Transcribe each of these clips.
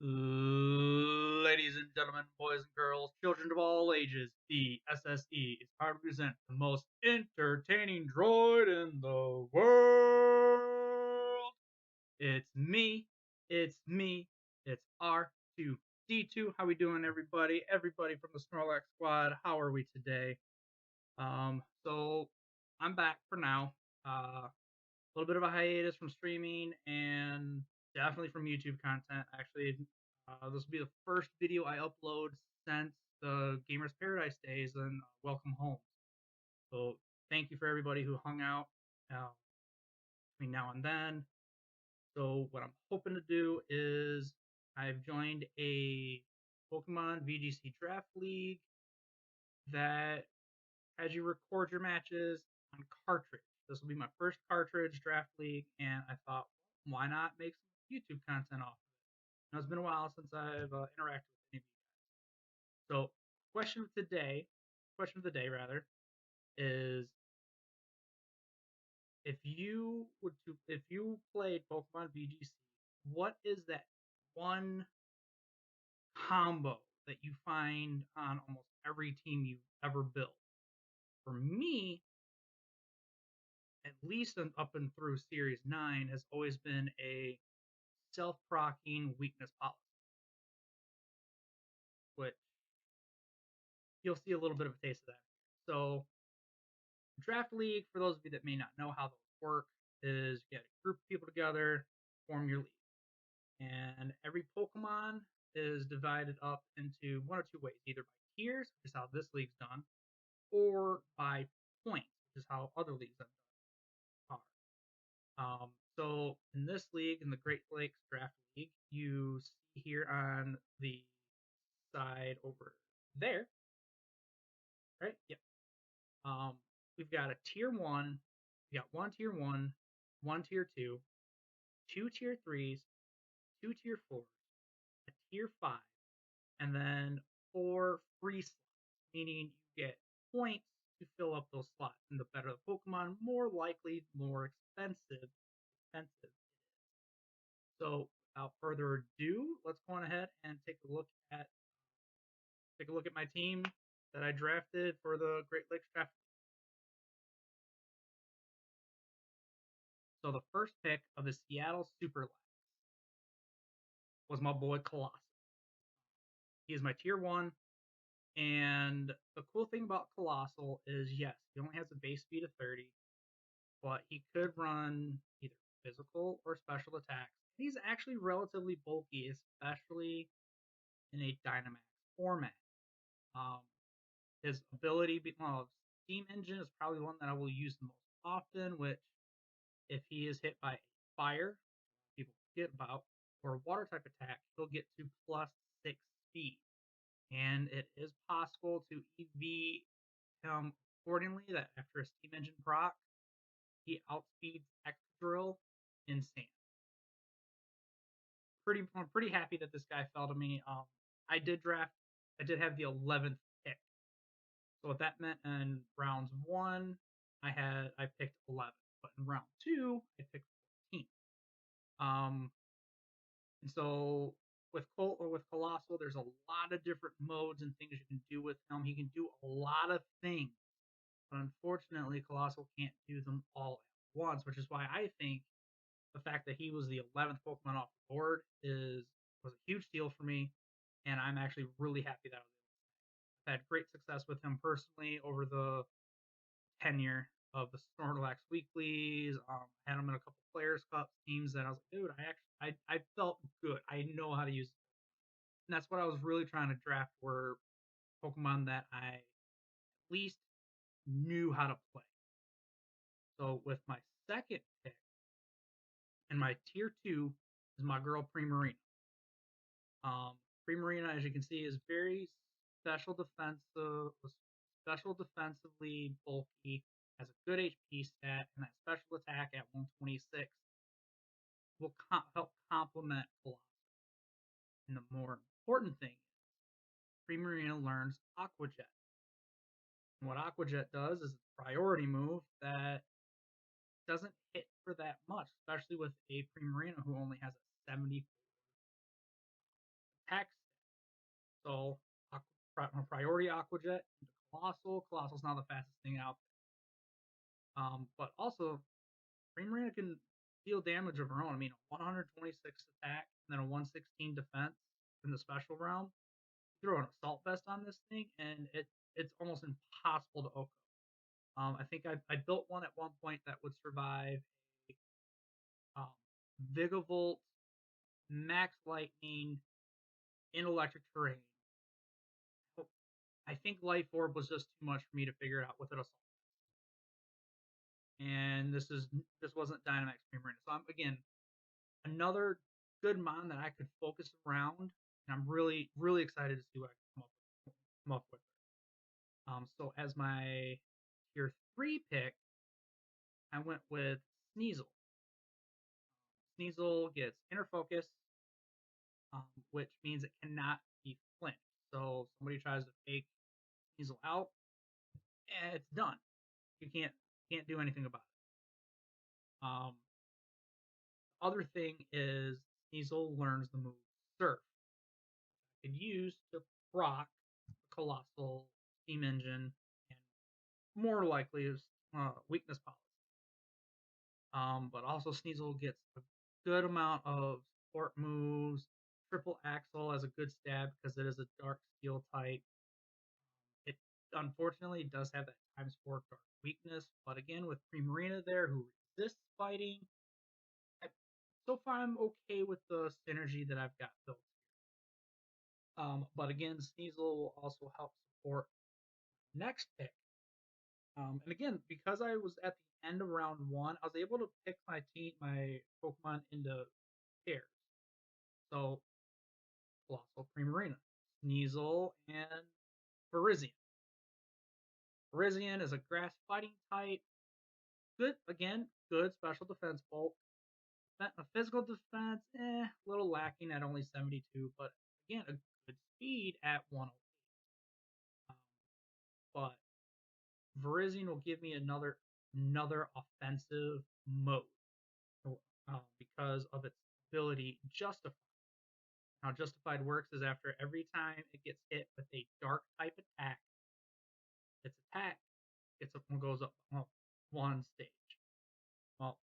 Ladies and gentlemen, boys and girls, children of all ages, the SSE is proud to present the most entertaining droid in the world. It's me, it's me, it's R2D2. How we doing, everybody? Everybody from the Snorlax squad, how are we today? So I'm back for now. A little bit of a hiatus from streaming and definitely from YouTube content. Actually, this will be the first video I upload since the Gamers Paradise days and Welcome Home. So thank you for everybody who hung out between now and then. So what I'm hoping to do is I've joined a Pokemon VGC Draft League that has you record your matches on cartridge. This will be my first cartridge draft league, and I thought, why not make some YouTube content off of it? Now, it's been a while since I've interacted with any of you guys. So, question of the day rather, is if you played Pokemon VGC, what is that one combo that you find on almost every team you've ever built? For me, at least up and through Series 9, has always been a self-proccing weakness policy, which you'll see a little bit of a taste of that. So, Draft League, for those of you that may not know how those work, is you get a group of people together, form your league. And every Pokemon is divided up into one or two ways, either by tiers, which is how this league's done, or by points, which is how other leagues are. So in this league, in the Great Lakes Draft League, you see here on the side over there, right? Yep. We've got a tier one, we got one tier one tier two tier threes, two tier fours, a tier five, and then four free slots, meaning you get points to fill up those slots. And the better the Pokemon, more likely, more expensive it is. So without further ado, let's go on ahead and take a look at my team that I drafted for the Great Lakes Draft. So the first pick of the Seattle Superlax was my boy Colossal. He is my tier one, and the cool thing about Colossal is, yes, he only has a base speed of 30, but he could run either physical or special attacks. He's actually relatively bulky, especially in a Dynamax format. Um, his ability, Steam Engine is probably one that I will use the most often, which if he is hit by fire, people forget about, or a water type attack, he'll get to +6 speed. And it is possible to EV him accordingly, that after a Steam Engine proc, he outspeeds Excadrill in Sand. I'm pretty happy that this guy fell to me. I did have the 11th pick. So what that meant in rounds 1, I picked 11, but in round 2, I picked 14. And so with Colossal, there's a lot of different modes and things you can do with him. He can do a lot of things, but unfortunately, Colossal can't do them all at once, which is why I think the fact that he was the 11th Pokemon off the board was a huge deal for me, and I'm actually really happy that I've had great success with him personally over the tenure of the Snorlax weeklies. I had him in a couple Players Cup teams that I was like, dude, I felt good. I know how to use it. And that's what I was really trying to draft, were Pokemon that I at least knew how to play. So with my second pick, and my tier 2 is my girl Primarina. Primarina, as you can see, is very special defensively bulky, has a good HP stat, and that special attack at 126 will help complement Velocity. And the more important thing is, Primarina learns Aqua Jet. And what Aqua Jet does is a priority move that doesn't hit for that much, especially with a Primarina who only has a 70 attack. So priority Aqua Jet into Colossal. Colossal's now the fastest thing out there. But also Primarina can deal damage of her own. I mean, a 126 attack and then a 116 defense in the special realm. You throw an assault vest on this thing, and it's almost impossible to Oko. I think I built one at one point that would survive a Vigavolt, Max Lightning, in electric terrain. I think Life Orb was just too much for me to figure out with an assault. And this wasn't Dynamax Primarina. So I'm again another good mon that I could focus around, and I'm really excited to see what I can come up with. So as my tier 3 pick, I went with Sneezel. Sneasel gets inner focus, which means it cannot be flinched. So if somebody tries to fake Sneasel out, it's done. You can't do anything about it. Other thing is Sneasel learns the move Surf. I could use to proc Colossal Steam Engine and more likely is weakness policy. But also Sneasel gets a good amount of support moves. Triple Axle as a good stab because it is a dark steel type. It unfortunately does have that ×4 dark weakness, but again with Primarina there who resists fighting, so far I'm okay with the synergy that I've got built. But again, Sneasel will also help support next pick. And again, because I was at the end of round 1, I was able to pick my Pokemon into pairs. So, Colossal Primarina, Sneasel, and Virizion. Virizion is a grass fighting type. Good, again, good special defense bulk. A physical defense, a little lacking at only 72, but again, a good speed at 108. But Virizion will give me another offensive mode because of its ability Justify. How Justified works is after every time it gets hit with a dark type attack, its attack goes up one stage. Well,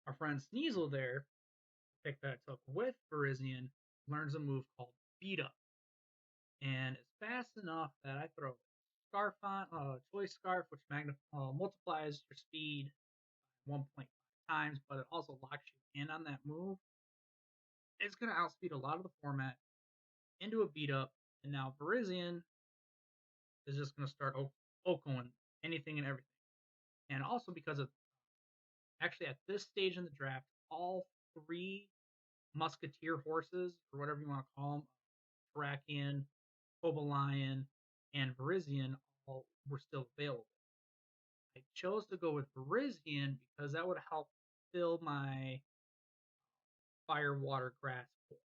our friend Sneasel there, pick that I took with Virizion, learns a move called Beat Up. And it's fast enough that I throw Scarf on, Choice Scarf, which multiplies your speed 1.5 times, but it also locks you in on that move. It's going to outspeed a lot of the format into a beat up, and now Virizion is just going to start Okoing anything and everything. And also because of, actually at this stage in the draft, all 3 musketeer horses, or whatever you want to call them, Terrakion, Cobalion, and Virizion all were still available. I chose to go with Virizion because that would help fill my fire, water, grass pool.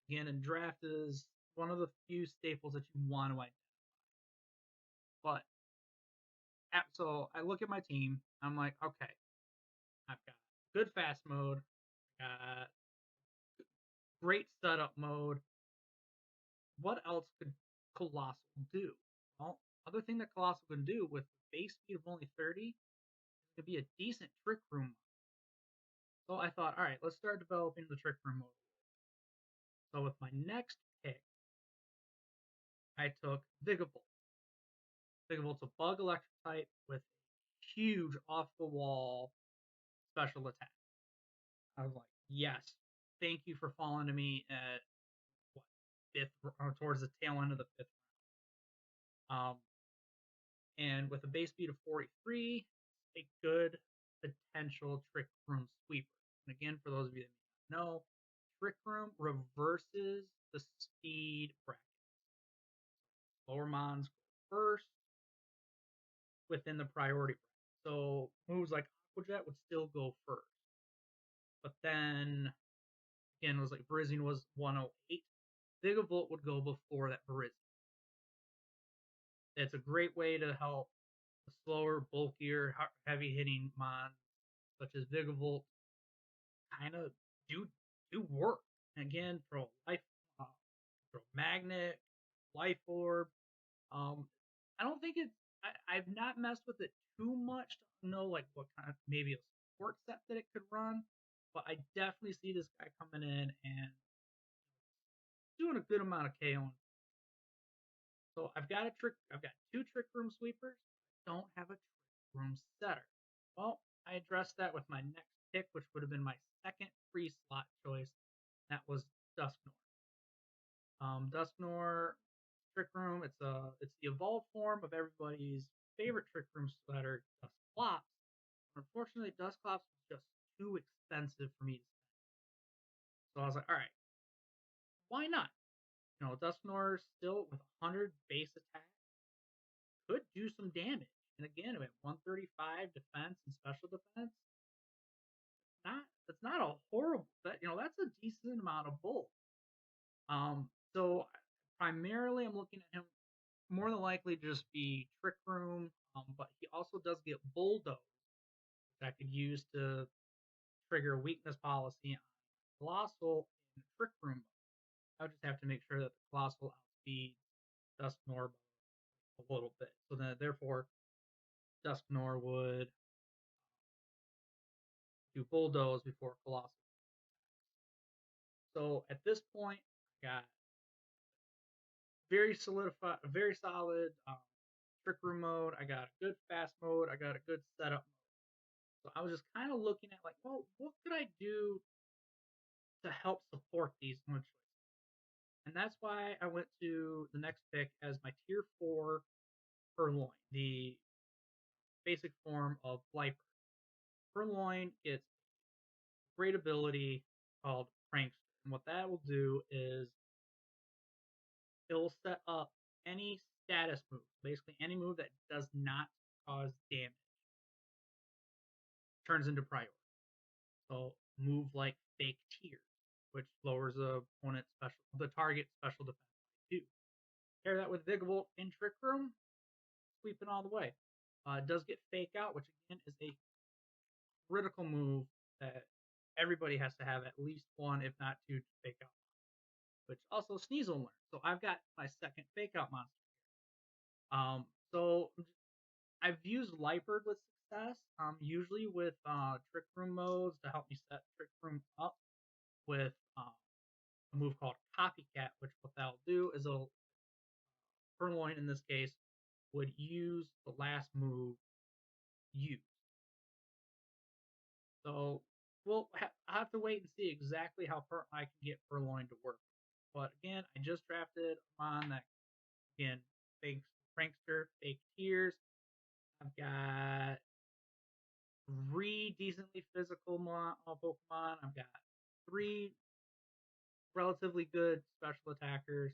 Again, in draft is one of the few staples that you want to identify. But so I look at my team. I'm like, okay, I've got good fast mode, got great setup mode. What else could Colossal do? Well, other thing that Colossal can do with base speed of only 30 could be a decent Trick Room. So I thought, all right, let's start developing the Trick Room mode. So with my next pick, I took Diggable. Diggable's a bug electric type with huge off the wall special attack. I was like, yes, thank you for falling to me at towards the tail end of the 5th round. And with a base speed of 43, a good potential Trick Room sweeper. And again, for those of you that may not know, Trick Room reverses the speed bracket. Lower mons go first within the priority bracket. So moves like Aqua Jet would still go first. But then, again, it was like Virizion was 108. Vigavolt would go before that Virizion. It's a great way to help the slower, bulkier, heavy-hitting mons such as Vigavolt kind of do work. And again, for life Magnet, Life Orb. I don't think it's. I've not messed with it too much to know like what kind of maybe a support set that it could run, but I definitely see this guy coming in and doing a good amount of KO. So I've got two Trick Room sweepers. Don't have a Trick Room setter. Well, I addressed that with my next pick, which would have been my second free slot choice. That was Dusknoir. Dusknoir Trick Room. It's the evolved form of everybody's favorite Trick Room sweater, Dusclops. Unfortunately, Dusclops was just too expensive for me to spend. So I was like, all right, why not? Dusknoir still with 100 base attack could do some damage. And again, at 135 defense and special defense, that's not a horrible that's a decent amount of bulk. So primarily I'm looking at him more than likely to just be Trick Room, but he also does get Bulldoze, which I could use to trigger weakness policy on Colossal in Trick Room. I would just have to make sure that the Colossal outspeed Dusknoir a little bit. So then, therefore, Dusknoir would do Bulldoze before Colossal. So at this point, I got very solidified, very solid Trick Room mode. I got a good fast mode. I got a good setup mode. So I was just kind of looking at like, well, what could I do to help support these mode choices? And that's why I went to the next pick as my tier 4 Furloin, the basic form of Lifer. Furloin gets great ability called Prankster. And what that will do is it'll set up any status move, basically any move that does not cause damage, turns into priority. So move like Fake Tears, which lowers the target special defense by 2. Pair that with Diggable in Trick Room, sweeping all the way. It does get Fake Out, which again is a critical move that everybody has to have at least one, if not 2, to Fake Out, which also Sneezel learns. So I've got my second Fake Out monster. So I've used Liepard with success, usually with Trick Room modes to help me set Trick Room up with a move called Copycat, which what that'll do is it'll Furloin in this case would use the last move used. So we'll have to wait and see exactly how I can get Furloin to work. But again, I just drafted on that again, fake Prankster, Fake Tears. I've got 3 decently physical Pokemon. I've got 3 relatively good special attackers.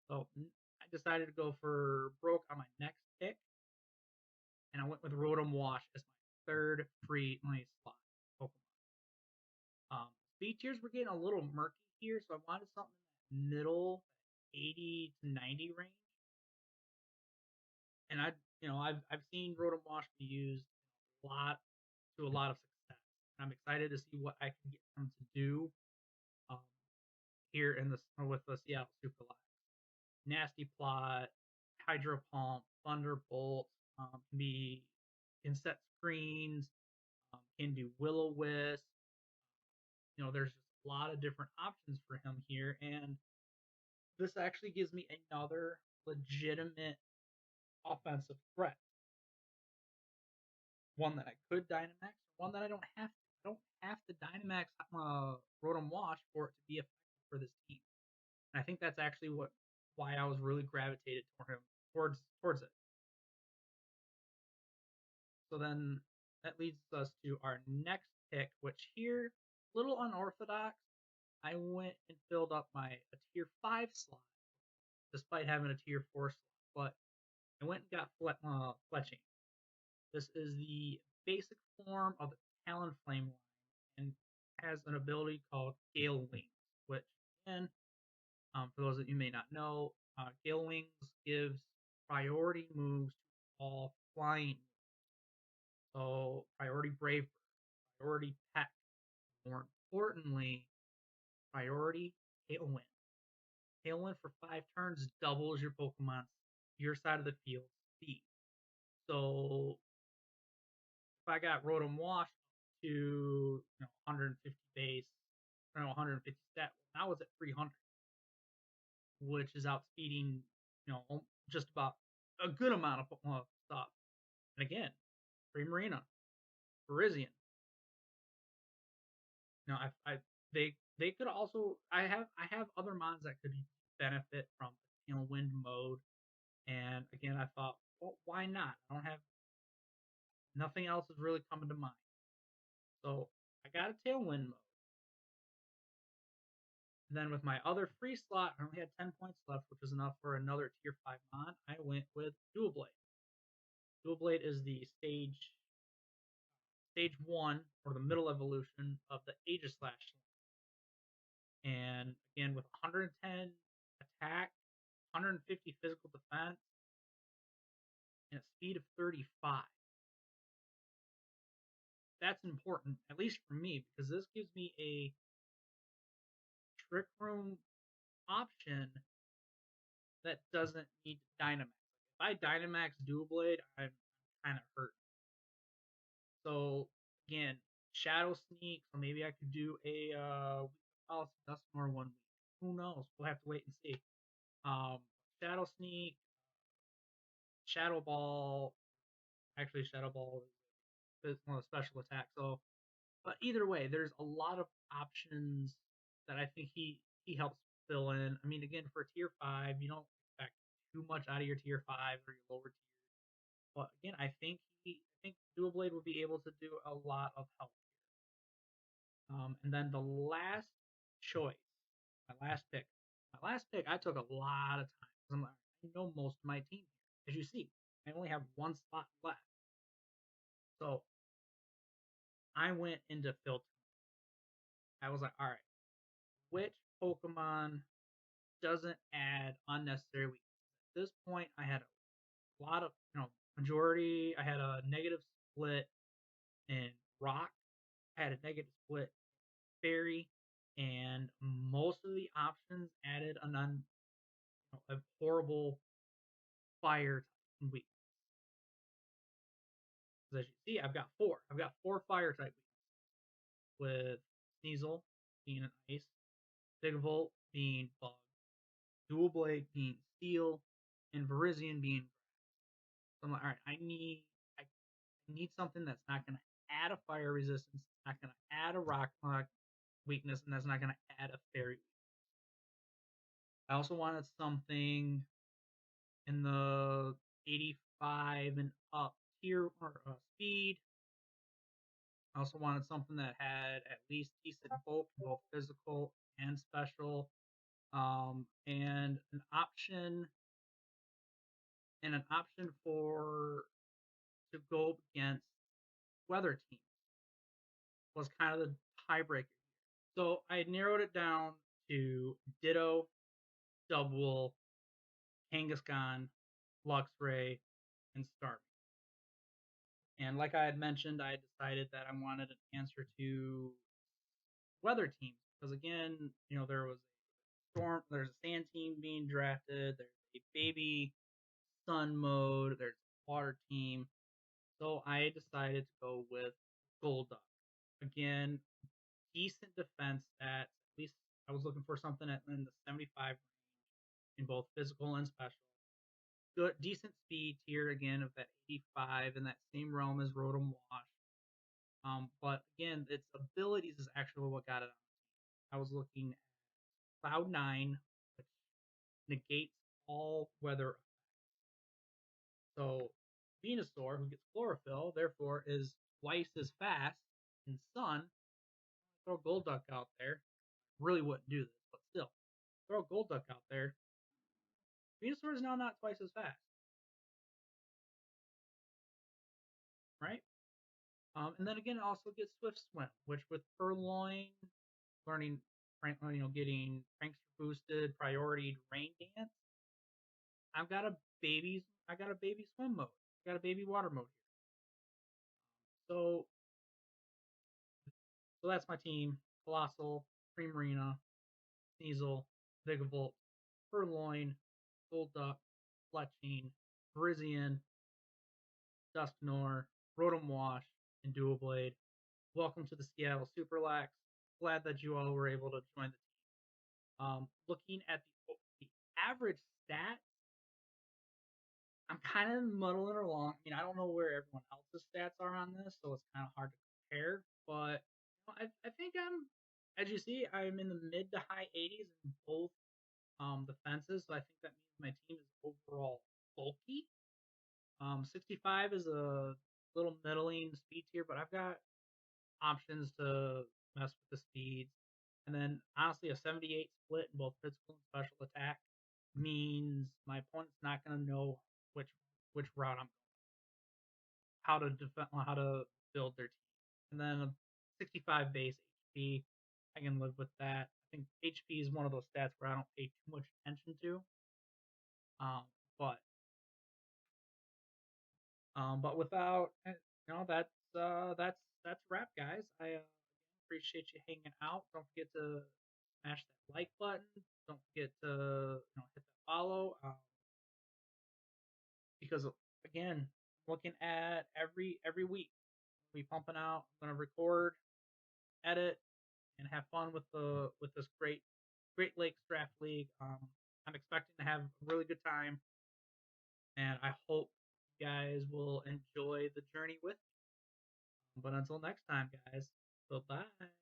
So I decided to go for broke on my next pick, and I went with Rotom Wash as my 3rd free money slot Pokemon. Speed tiers were getting a little murky here, so I wanted something in that middle 80 to 90 range. And I've seen Rotom Wash be used a lot of success. I'm excited to see what I can get him to do here with the Seattle Superlight. Nasty Plot, Hydro Pump, Thunderbolt, can set screens, can do Will-O-Wisp. There's just a lot of different options for him here, and this actually gives me another legitimate offensive threat. One that I could Dynamax, one that I don't have to. I don't have to Dynamax Rotom Wash for it to be effective for this team. And I think that's actually why I was really gravitated towards it. So then that leads us to our next pick, which here, little unorthodox. I went and filled up a tier 5 slot, despite having a tier 4 slot. But I went and got Fletching. This is the basic form of the Talonflame line and has an ability called Gale Wings, which, again, for those that you may not know, Gale Wings gives priority moves to all flying. So priority Brave, priority Peck, more importantly, priority Tailwind. Tailwind for 5 turns doubles your side of the field speed. So if I got Rotom Wash to 150 base, 150 stat, now it's at 300, which is outspeeding just about a good amount of stuff. And again, Primarina, Parisian. I they could also I have other mons that could benefit from tailwind mode. And again, I thought, well, why not? I don't have nothing else is really coming to mind. So I got a tailwind mode. And then with my other free slot, I only had 10 points left, which is enough for another tier 5 mon. I went with Dual Blade. Dual Blade is the stage 1 or the middle evolution of the Aegislash. And again, with 110 attack, 150 physical defense, and a speed of 35. That's important, at least for me, because this gives me a Trick Room option that doesn't need Dynamax. If I Dynamax Dual Blade, I'm kind of hurt. So again, Shadow Sneak, or maybe I could do a Dusknoir 1 week. Who knows? We'll have to wait and see. Shadow Sneak, Shadow Ball. Actually, Shadow Ball is one of the special attacks. So, but either way, there's a lot of options that I think he helps fill in. I mean, again, for tier 5, you don't expect too much out of your tier 5 or your lower tier. But again, I think Dual Blade will be able to do a lot of help. And then the last choice, my last pick. My last pick, I took a lot of time because I'm like, I know most of my team here. As you see, I only have one slot left. So I went into filter. I was like, all right, which Pokemon doesn't add unnecessary weakness? At this point, I had a lot of, majority. I had a negative split in Rock. I had a negative split Fairy, and most of the options added a horrible fire weakness. As you see, I've got four. I've got four fire type weaknesses, with Sneezel being an ice, Diggable being bug, Dual Blade being steel, and Virizion being grass. So I'm like, all right, I need something that's not going to add a fire resistance, not going to add a rock weakness, and that's not going to add a fairy weakness. I also wanted something in the 85 and up tier or speed. I also wanted something that had at least decent bulk, both physical and special, and an option for to go against weather teams was kind of the tiebreaker. So I narrowed it down to Ditto, Double, Kangaskhan, Luxray, and Starmie. And like I had mentioned, I decided that I wanted an answer to weather teams because again, there was there's a sand team being drafted, there's a baby sun mode, there's a water team. So I decided to go with Golduck. Again, decent defense stats. At least I was looking for something in the 75 range in both physical and special. Good, decent speed tier again of that 85 in that same realm as Rotom Wash. But again, its abilities is actually what got it on. I was looking at Cloud9, which negates all weather. So Venusaur, who gets chlorophyll, therefore is twice as fast in Sun. Throw Golduck out there. Really wouldn't do this, but still. Throw Golduck out there. Venusaur is now not twice as fast. Right? And then again, it also gets Swift Swim, which with Furloin, learning, getting Prankster boosted, priority Rain Dance, I got a baby swim mode. I got a baby water mode here. So that's my team: Colossal, Primarina, Sneezel, Diggable, Furloin, Golduck, Fletching, Brizion, Dusknoir, Rotom Wash, and Dual Blade. Welcome to the Seattle Superlax. Glad that you all were able to join the team. Looking at the average stat, I'm kind of muddling along. I don't know where everyone else's stats are on this, so it's kind of hard to compare. But I think as you see, I'm in the mid to high 80s in both defenses. So I think that means my team is overall bulky. 65 is a little middling speed tier, but I've got options to mess with the speeds. And then honestly, a 78 split in both physical and special attack means my opponent's not going to know which route I'm how to defend, how to build their team. And then a 65 base HP, I can live with that. I think HP is one of those stats where I don't pay too much attention to. Um, but but without that's wrap, guys. I appreciate you hanging out. Don't forget to smash that like button. Don't forget to hit that follow. Because again, looking at every week, we pumping out. I'm gonna record, edit, and have fun with this Great Lakes Draft League. I'm expecting to have a really good time, and I hope you guys will enjoy the journey with me. But until next time, guys, bye bye.